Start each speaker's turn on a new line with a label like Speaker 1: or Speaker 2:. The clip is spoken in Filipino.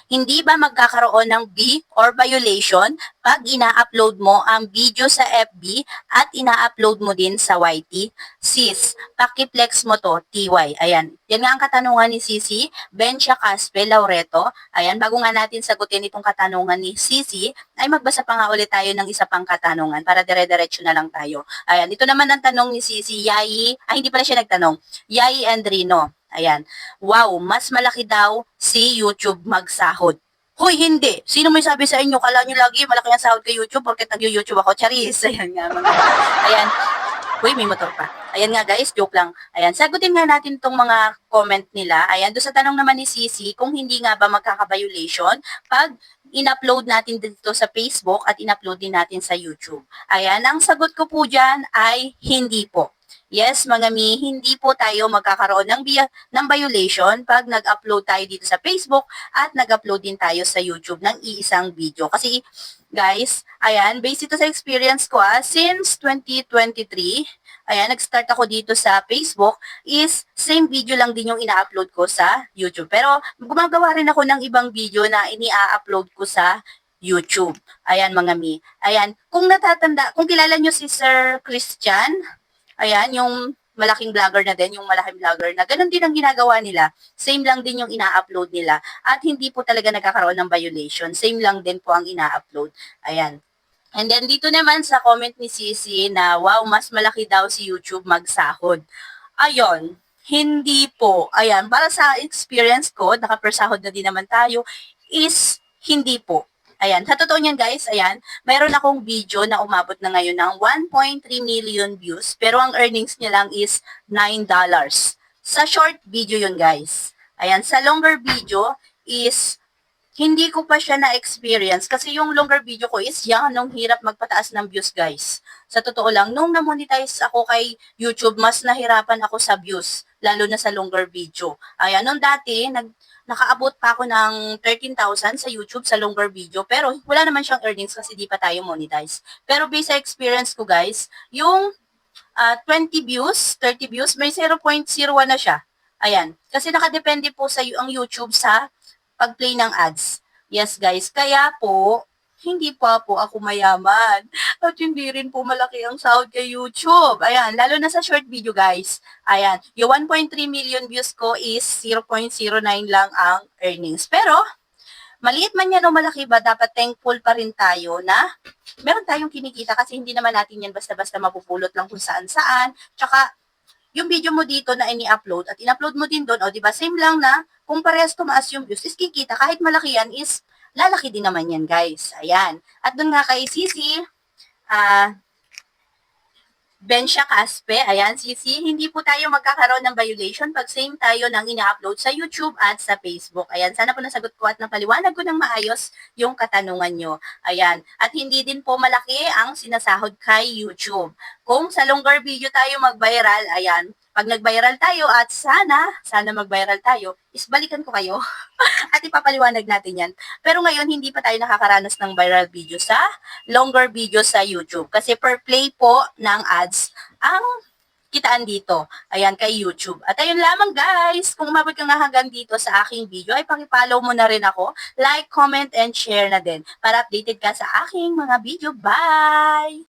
Speaker 1: Hindi ba magkakaroon ng B or violation pag ina-upload mo ang video sa FB at ina-upload mo din sa YT? Sis, pakiplex mo to, TY. Ayan. Yan nga ang katanungan ni Sisi, Bencha Caspe Laureto. Ayan, bago nga natin sagutin itong katanungan ni Sisi, ay magbasa pa nga ulit tayo ng isa pang katanungan para dire-diretso na lang tayo. Ayan, ito naman ang tanong ni Sisi, hindi pala siya nagtanong, Yai Andrino. Ayan. Wow, mas malaki daw si YouTube magsahod. Hoy, hindi. Sino may sabi sa inyo? Kala nyo lagi malaki ang sahod kay YouTube porque nag-YouTube ako. Charis. Ayan nga mga. Ayan. Uy, may motor pa. Ayan nga guys, joke lang. Ayan, sagutin nga natin itong mga comment nila. Ayan, doon sa tanong naman ni Sisi, kung hindi nga ba magkaka-violation pag in-upload natin dito sa Facebook at in-upload din natin sa YouTube. Ayan, ang sagot ko po dyan ay hindi po. Yes, mga mi, hindi po tayo magkakaroon ng violation pag nag-upload tayo dito sa Facebook at nag-upload din tayo sa YouTube ng iisang video. Kasi, guys, ayan, based ito sa experience ko since 2023, ayan, nag-start ako dito sa Facebook, is same video lang din yung ina-upload ko sa YouTube. Pero, gumagawa rin ako ng ibang video na ini-upload ko sa YouTube. Ayan, mga mi. Ayan, kung kilala nyo si Sir Christian, ayan, yung malaking vlogger na din, yung malaking vlogger na ganun din ang ginagawa nila. Same lang din yung ina-upload nila. At hindi po talaga nagkakaroon ng violation. Same lang din po ang ina-upload. Ayan. And then dito naman sa comment ni Sisi na wow, mas malaki daw si YouTube magsahod. Ayon, hindi po. Ayan, para sa experience ko, nakapersahod na din naman tayo, is hindi po. Ayan, sa totoo niyan guys, ayan, mayroon akong video na umabot na ngayon ng 1.3 million views, pero ang earnings niya lang is $9. Sa short video yun guys. Ayan, sa longer video is hindi ko pa siya na-experience kasi yung longer video ko is yan, nung hirap magpataas ng views guys. Sa totoo lang, nung na-monetize ako kay YouTube, mas nahirapan ako sa views, lalo na sa longer video. Ayan, nung dati, nakaabot pa ako ng 13,000 sa YouTube sa longer video, pero wala naman siyang earnings kasi di pa tayo monetize. Pero based sa experience ko guys, yung 20 views, 30 views, may 0.01 na siya. Ayan, kasi nakadepende po sa ang YouTube sa pag-play ng ads. Yes guys, kaya po, hindi pa po ako mayaman. At hindi rin po malaki ang sahod kay YouTube. Ayan, lalo na sa short video guys. Ayan, yung 1.3 million views ko is 0.09 lang ang earnings. Pero, maliit man yan o malaki ba, dapat thankful pa rin tayo na meron tayong kinikita kasi hindi naman natin yan basta-basta mapupulot lang kung saan-saan. Tsaka, yung video mo dito na ini-upload at in-upload mo din doon, o di ba same lang na kung parehas tumaas yung views, is kikita kahit malaki yan is lalaki din naman yan guys. Ayan. At doon nga kay Sisi, Bencha Caspe, ayan, Sisi, hindi po tayo magkakaroon ng violation pag same tayo ng ina-upload sa YouTube at sa Facebook. Ayan, sana po nasagot ko at napaliwanag ko ng maayos yung katanungan nyo. Ayan, at hindi din po malaki ang sinasahod kay YouTube. Kung sa longer video tayo mag-viral, ayan, pag nag-viral tayo at sana mag-viral tayo, is balikan ko kayo at ipapaliwanag natin yan. Pero ngayon, hindi pa tayo nakakaranas ng viral video sa longer video sa YouTube. Kasi per play po ng ads ang kitaan dito. Ayan, kay YouTube. At ayun lamang guys, kung umabot ka nga hanggang dito sa aking video, ay pakipollow mo na rin ako. Like, comment, and share na din para updated ka sa aking mga video. Bye!